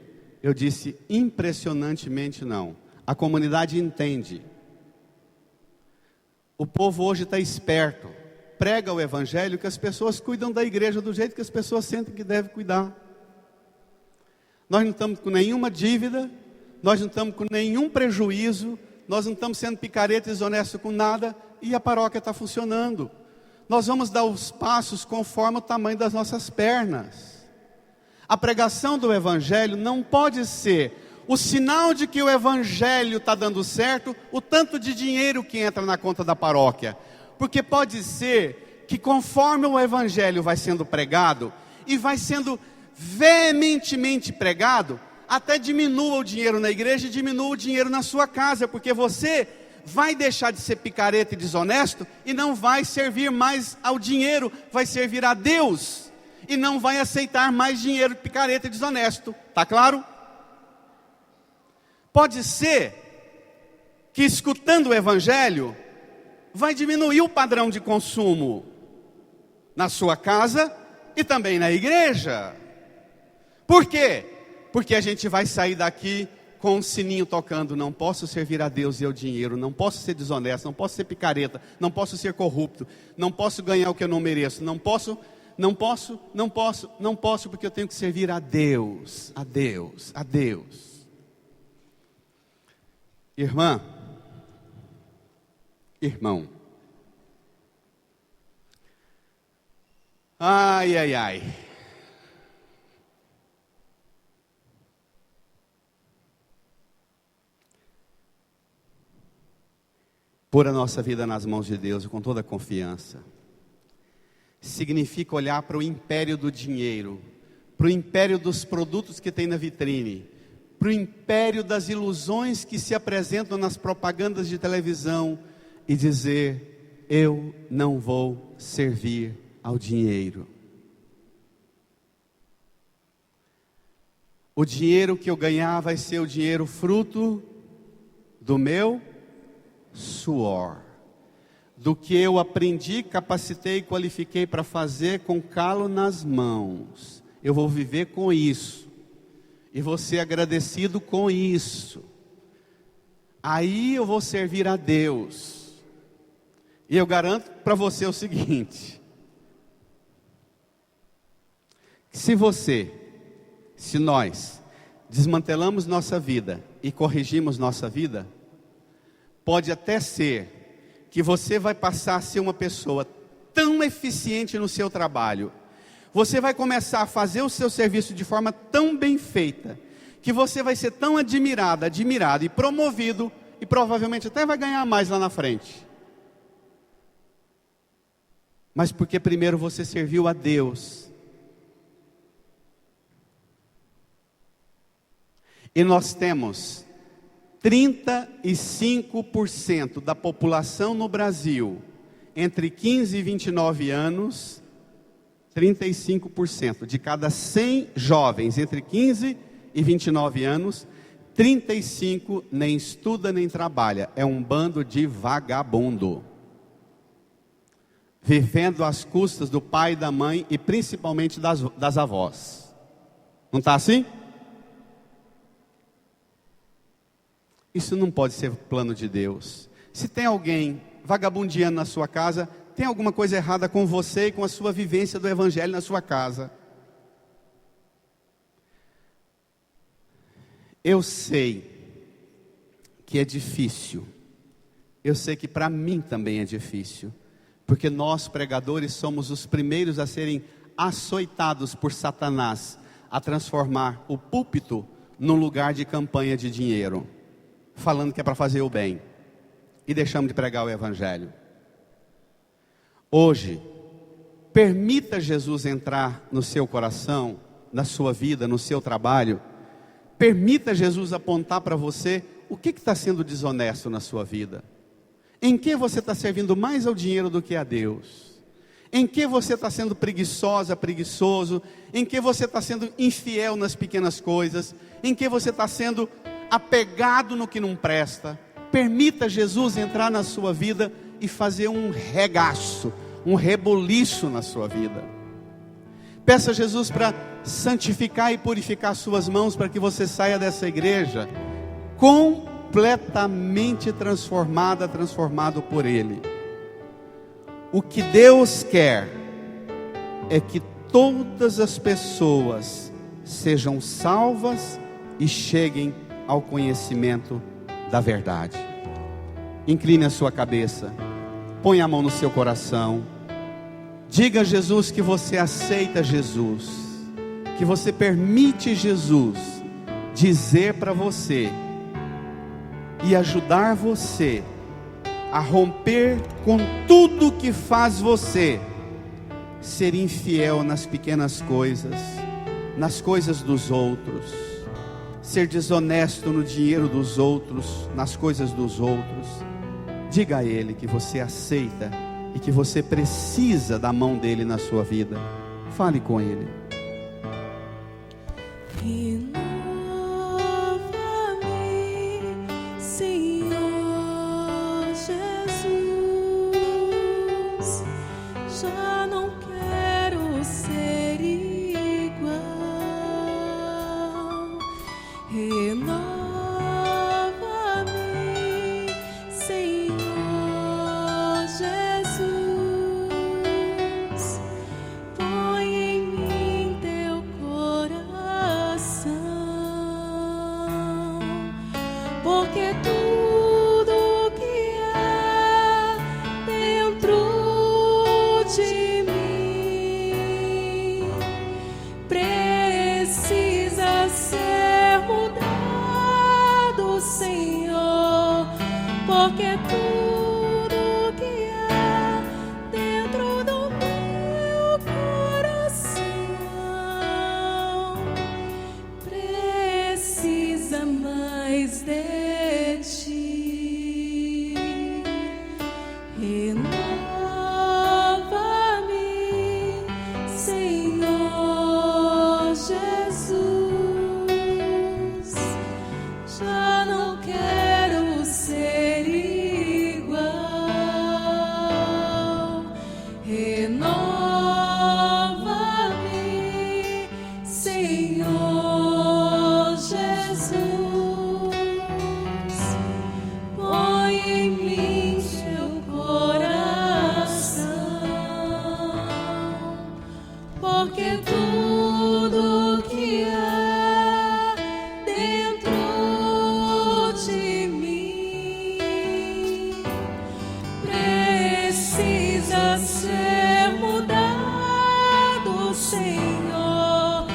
[SPEAKER 1] Eu disse: impressionantemente não. A comunidade entende. O povo hoje está esperto, prega o Evangelho, que as pessoas cuidam da igreja do jeito que as pessoas sentem que devem cuidar. Nós não estamos com nenhuma dívida, nós não estamos com nenhum prejuízo, nós não estamos sendo picareta e desonesto com nada, e a paróquia está funcionando. Nós vamos dar os passos conforme o tamanho das nossas pernas. A pregação do Evangelho não pode ser o sinal de que o Evangelho está dando certo, o tanto de dinheiro que entra na conta da paróquia. Porque pode ser que conforme o Evangelho vai sendo pregado, e vai sendo veementemente pregado, até diminua o dinheiro na igreja e diminua o dinheiro na sua casa, porque você vai deixar de ser picareta e desonesto, e não vai servir mais ao dinheiro, vai servir a Deus, e não vai aceitar mais dinheiro picareta e desonesto, tá claro? Pode ser que escutando o Evangelho, vai diminuir o padrão de consumo na sua casa e também na igreja. Por quê? Porque a gente vai sair daqui com um sininho tocando: não posso servir a Deus e ao dinheiro, não posso ser desonesto, não posso ser picareta, não posso ser corrupto, não posso ganhar o que eu não mereço, não posso, porque eu tenho que servir a Deus, a Deus, a Deus. Irmã, irmão, ai, ai, ai. Pôr a nossa vida nas mãos de Deus com toda a confiança significa olhar para o império do dinheiro, para o império dos produtos que tem na vitrine, para o império das ilusões que se apresentam nas propagandas de televisão e dizer: eu não vou servir ao dinheiro. O dinheiro que eu ganhar vai ser o dinheiro fruto do meu suor, do que eu aprendi, capacitei e qualifiquei para fazer com calo nas mãos. Eu vou viver com isso, e vou ser agradecido com isso. Aí eu vou servir a Deus. E eu garanto para você o seguinte: se nós desmantelamos nossa vida e corrigimos nossa vida, pode até ser que você vai passar a ser uma pessoa tão eficiente no seu trabalho, você vai começar a fazer o seu serviço de forma tão bem feita, que você vai ser tão admirado e promovido, e provavelmente até vai ganhar mais lá na frente. Mas porque primeiro você serviu a Deus. E nós temos 35% da população no Brasil entre 15 e 29 anos, 35% de cada 100 jovens entre 15 e 29 anos, 35 nem estuda nem trabalha. É um bando de vagabundo, vivendo às custas do pai e da mãe e principalmente das avós. Não está assim? Isso não pode ser plano de Deus. Se tem alguém vagabundeando na sua casa, tem alguma coisa errada com você e com a sua vivência do Evangelho na sua casa. Eu sei que é difícil. Eu sei que para mim também é difícil. Porque nós, pregadores, somos os primeiros a serem açoitados por Satanás a transformar o púlpito num lugar de campanha de dinheiro, falando que é para fazer o bem, e deixamos de pregar o Evangelho. Hoje, permita Jesus entrar no seu coração, na sua vida, no seu trabalho. Permita Jesus apontar para você o que está sendo desonesto na sua vida. Em que você está servindo mais ao dinheiro do que a Deus? Em que você está sendo preguiçosa, preguiçoso? Em que você está sendo infiel nas pequenas coisas? Em que você está sendo apegado no que não presta? Permita Jesus entrar na sua vida e fazer um regaço, um reboliço na sua vida. Peça a Jesus para santificar e purificar suas mãos, para que você saia dessa igreja completamente transformado por Ele. O que Deus quer é que todas as pessoas sejam salvas e cheguem ao conhecimento da verdade. Incline a sua cabeça, põe a mão no seu coração, diga a Jesus que você aceita Jesus, que você permite Jesus dizer para você e ajudar você a romper com tudo que faz você ser infiel nas pequenas coisas, nas coisas dos outros, ser desonesto no dinheiro dos outros, nas coisas dos outros. Diga a Ele que você aceita e que você precisa da mão dEle na sua vida. Fale com Ele.
[SPEAKER 2] Renova-me, Senhor Jesus. Já não quero ser igual. Renova-me, Senhor Jesus. Põe em mim teu coração, porque tudo que há dentro de mim precisa ser mudado, Senhor, porque tudo que há dentro do meu coração precisa mais de ti. Renova-me, Senhor Jesus. Já não quero ser igual. Renova-me, Senhor Jesus. Põe em mim teu coração, porque tudo que há dentro de mim precisa ser mudado, Senhor,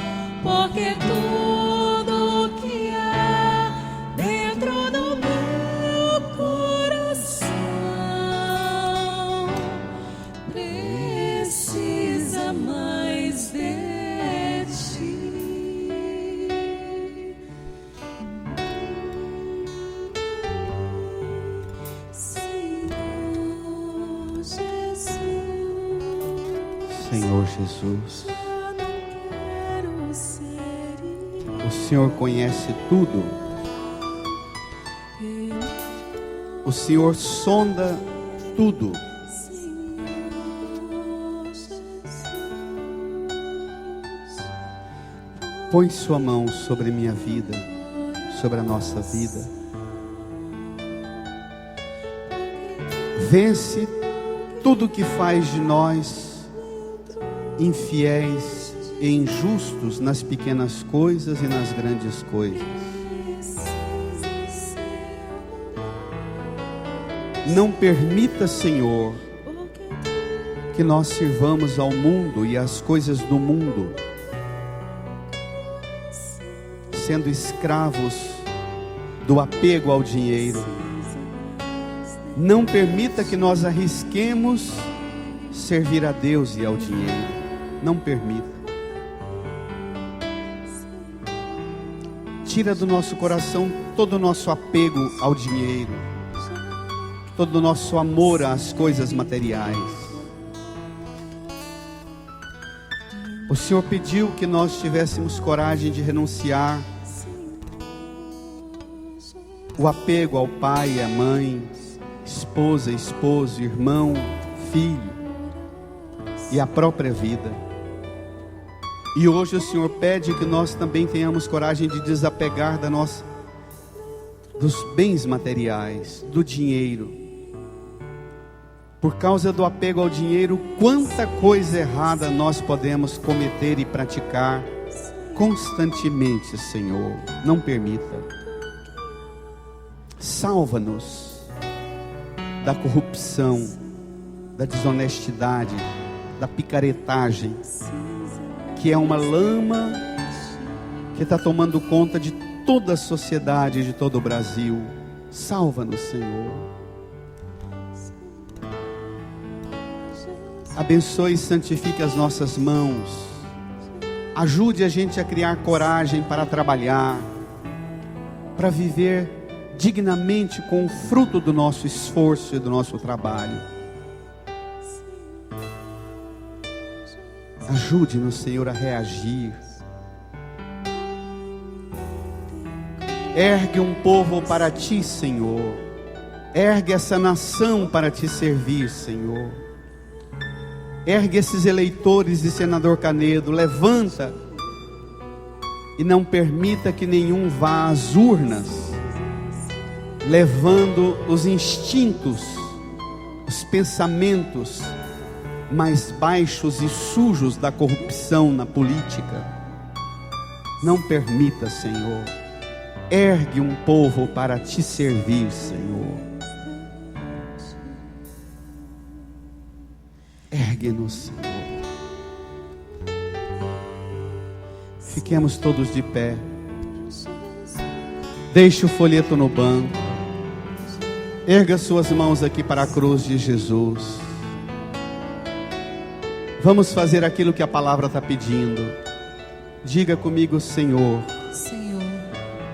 [SPEAKER 2] porque tudo que há dentro do meu
[SPEAKER 1] Senhor Jesus. O Senhor conhece tudo. O Senhor sonda tudo. Põe sua mão sobre minha vida, sobre a nossa vida. Vence tudo que faz de nós infiéis e injustos nas pequenas coisas e nas grandes coisas. Não permita, Senhor, que nós sirvamos ao mundo e às coisas do mundo, sendo escravos do apego ao dinheiro. Não permita que nós arrisquemos servir a Deus e ao dinheiro. Não permita. Tira do nosso coração todo o nosso apego ao dinheiro, todo o nosso amor às coisas materiais. O Senhor pediu que nós tivéssemos coragem de renunciar o apego ao pai e à mãe, esposa, esposo, irmão, filho e a própria vida. E hoje o Senhor pede que nós também tenhamos coragem de desapegar dos bens materiais, do dinheiro. Por causa do apego ao dinheiro, quanta coisa errada nós podemos cometer e praticar constantemente, Senhor. Não permita. Salva-nos da corrupção, da desonestidade, da picaretagem, que é uma lama que está tomando conta de toda a sociedade, de todo o Brasil. Salva-nos, Senhor. Abençoe e santifique as nossas mãos. Ajude a gente a criar coragem para trabalhar, para viver dignamente com o fruto do nosso esforço e do nosso trabalho. Ajude-nos, Senhor, a reagir. Ergue um povo para Ti, Senhor. Ergue essa nação para Te servir, Senhor. Ergue esses eleitores de Senador Canedo. Levanta e não permita que nenhum vá às urnas levando os instintos, os pensamentos mais baixos e sujos da corrupção na política. Não permita, Senhor. Ergue um povo para Te servir, Senhor. Ergue-nos, Senhor. Fiquemos todos de pé. Deixe o folheto no banco. Erga suas mãos aqui para a cruz de Jesus. Vamos fazer aquilo que a palavra está pedindo. Diga comigo, Senhor,
[SPEAKER 3] Senhor,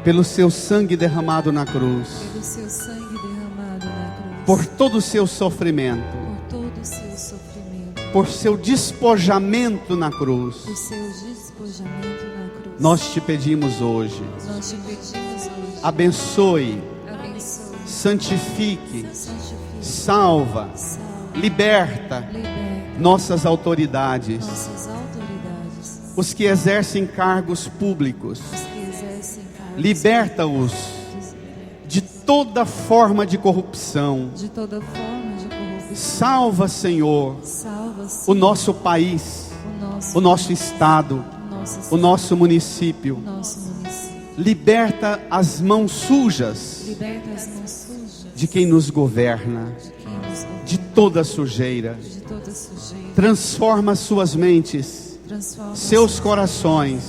[SPEAKER 1] pelo Seu sangue derramado na cruz,
[SPEAKER 3] pelo Seu sangue derramado na cruz,
[SPEAKER 1] por todo o Seu sofrimento,
[SPEAKER 3] por todo o Seu sofrimento,
[SPEAKER 1] por Seu despojamento na cruz,
[SPEAKER 3] por Seu despojamento na cruz,
[SPEAKER 1] nós Te pedimos hoje.
[SPEAKER 3] nós Te pedimos hoje,
[SPEAKER 1] abençoe,
[SPEAKER 3] abençoe,
[SPEAKER 1] santifique,
[SPEAKER 3] santifique,
[SPEAKER 1] salva,
[SPEAKER 3] salve,
[SPEAKER 1] liberta
[SPEAKER 3] liberta
[SPEAKER 1] nossas autoridades,
[SPEAKER 3] nossas autoridades,
[SPEAKER 1] os que exercem cargos públicos.
[SPEAKER 3] os que exercem cargos,
[SPEAKER 1] Liberta-os de toda forma de corrupção.
[SPEAKER 3] de toda forma de corrupção.
[SPEAKER 1] Salva, Senhor,
[SPEAKER 3] Salva,
[SPEAKER 1] o nosso país, o nosso estado, o nosso município.
[SPEAKER 3] município.
[SPEAKER 1] Liberta as mãos sujas
[SPEAKER 3] Liberta as mãos sujas
[SPEAKER 1] de quem nos governa,
[SPEAKER 3] de quem nos governa,
[SPEAKER 1] de toda sujeira.
[SPEAKER 3] de toda sujeira.
[SPEAKER 1] Transforma suas mentes,
[SPEAKER 3] Transforma
[SPEAKER 1] seus corações,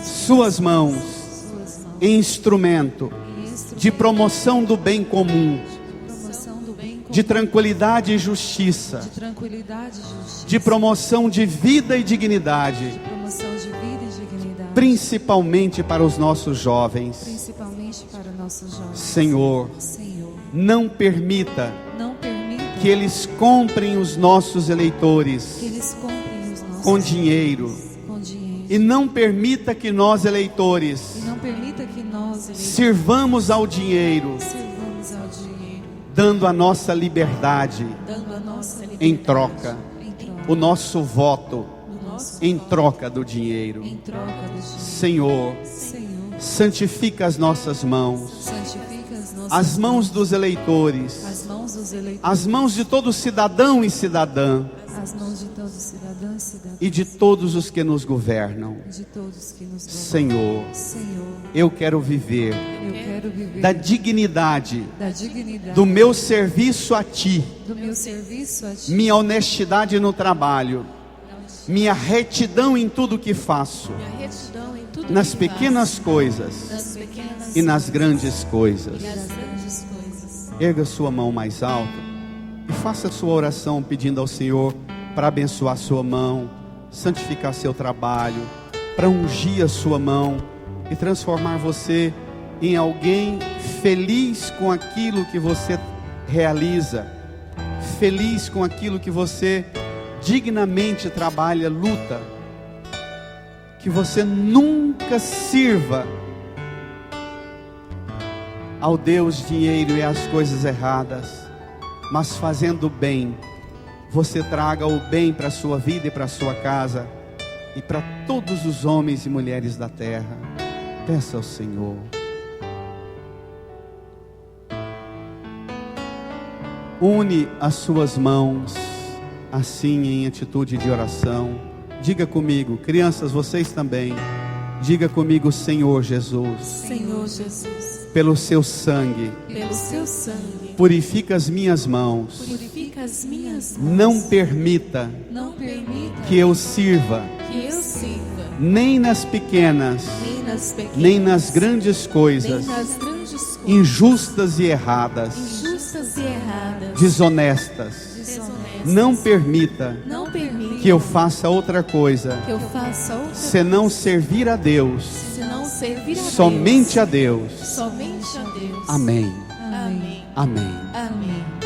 [SPEAKER 1] suas mãos
[SPEAKER 3] suas mãos
[SPEAKER 1] em instrumento
[SPEAKER 3] em instrumento
[SPEAKER 1] de promoção do bem comum,
[SPEAKER 3] de promoção do bem comum,
[SPEAKER 1] de tranquilidade e justiça,
[SPEAKER 3] de tranquilidade e justiça,
[SPEAKER 1] de promoção de vida e dignidade,
[SPEAKER 3] de promoção de vida e dignidade,
[SPEAKER 1] principalmente para os nossos jovens.
[SPEAKER 3] principalmente para nossos jovens.
[SPEAKER 1] Senhor,
[SPEAKER 3] Senhor,
[SPEAKER 1] não permita
[SPEAKER 3] não permita
[SPEAKER 1] que eles comprem os nossos eleitores
[SPEAKER 3] que eles comprem os
[SPEAKER 1] com dinheiro.
[SPEAKER 3] com dinheiro.
[SPEAKER 1] E não permita que nós, eleitores,
[SPEAKER 3] E não permita que nós, eleitores,
[SPEAKER 1] sirvamos ao dinheiro,
[SPEAKER 3] sirvamos ao dinheiro,
[SPEAKER 1] dando a nossa liberdade
[SPEAKER 3] dando a nossa liberdade
[SPEAKER 1] em troca,
[SPEAKER 3] em troca
[SPEAKER 1] o nosso voto
[SPEAKER 3] do nosso
[SPEAKER 1] em troca do dinheiro.
[SPEAKER 3] em troca do dinheiro.
[SPEAKER 1] Senhor,
[SPEAKER 3] Senhor,
[SPEAKER 1] santifica as nossas mãos,
[SPEAKER 3] santifica as nossas
[SPEAKER 1] as mãos dos eleitores,
[SPEAKER 3] as mãos dos eleitores,
[SPEAKER 1] as mãos de todo cidadão e cidadã
[SPEAKER 3] as mãos de todos os cidadãos e cidadãs,
[SPEAKER 1] e de todos os que nos governam.
[SPEAKER 3] de todos que nos governam.
[SPEAKER 1] Senhor,
[SPEAKER 3] Senhor,
[SPEAKER 1] eu quero viver
[SPEAKER 3] eu quero viver
[SPEAKER 1] da dignidade
[SPEAKER 3] da dignidade
[SPEAKER 1] do meu serviço a Ti,
[SPEAKER 3] do meu serviço a Ti,
[SPEAKER 1] minha honestidade no trabalho, minha retidão em tudo que faço,
[SPEAKER 2] Minha retidão em tudo
[SPEAKER 1] nas
[SPEAKER 2] que
[SPEAKER 1] pequenas
[SPEAKER 2] faço,
[SPEAKER 1] coisas
[SPEAKER 2] nas pequenas
[SPEAKER 1] e nas grandes coisas.
[SPEAKER 2] e nas grandes coisas.
[SPEAKER 1] Erga sua mão mais alta e faça a sua oração pedindo ao Senhor para abençoar sua mão, santificar seu trabalho, para ungir a sua mão e transformar você em alguém feliz com aquilo que você realiza, feliz com aquilo que você dignamente trabalha, luta. Que você nunca sirva ao Deus dinheiro e às coisas erradas, mas fazendo o bem, você traga o bem para a sua vida e para a sua casa e para todos os homens e mulheres da terra. Peça ao Senhor. Une as suas mãos assim em atitude de oração. Diga comigo, crianças, vocês também. Diga comigo, Senhor Jesus,
[SPEAKER 2] Senhor Jesus,
[SPEAKER 1] pelo seu sangue,
[SPEAKER 2] pelo seu sangue,
[SPEAKER 1] purifica as minhas mãos.
[SPEAKER 2] purifica as minhas mãos.
[SPEAKER 1] Não permita
[SPEAKER 3] não permita
[SPEAKER 1] que eu sirva
[SPEAKER 2] Que eu sirva
[SPEAKER 1] nem nas pequenas,
[SPEAKER 2] nem nas pequenas,
[SPEAKER 1] nem nas grandes coisas,
[SPEAKER 2] nem nas grandes coisas,
[SPEAKER 1] injustas e erradas,
[SPEAKER 2] injustas e erradas,
[SPEAKER 1] desonestas.
[SPEAKER 2] desonestas.
[SPEAKER 1] Não permita
[SPEAKER 2] Não permita
[SPEAKER 1] que eu faça outra coisa
[SPEAKER 2] que eu faça outra
[SPEAKER 1] senão servir a Deus,
[SPEAKER 2] senão servir a
[SPEAKER 1] somente
[SPEAKER 2] Deus,
[SPEAKER 1] a Deus.
[SPEAKER 2] somente a Deus.
[SPEAKER 1] Amém.
[SPEAKER 3] Amém.
[SPEAKER 2] Amém.
[SPEAKER 1] Amém.
[SPEAKER 2] Amém.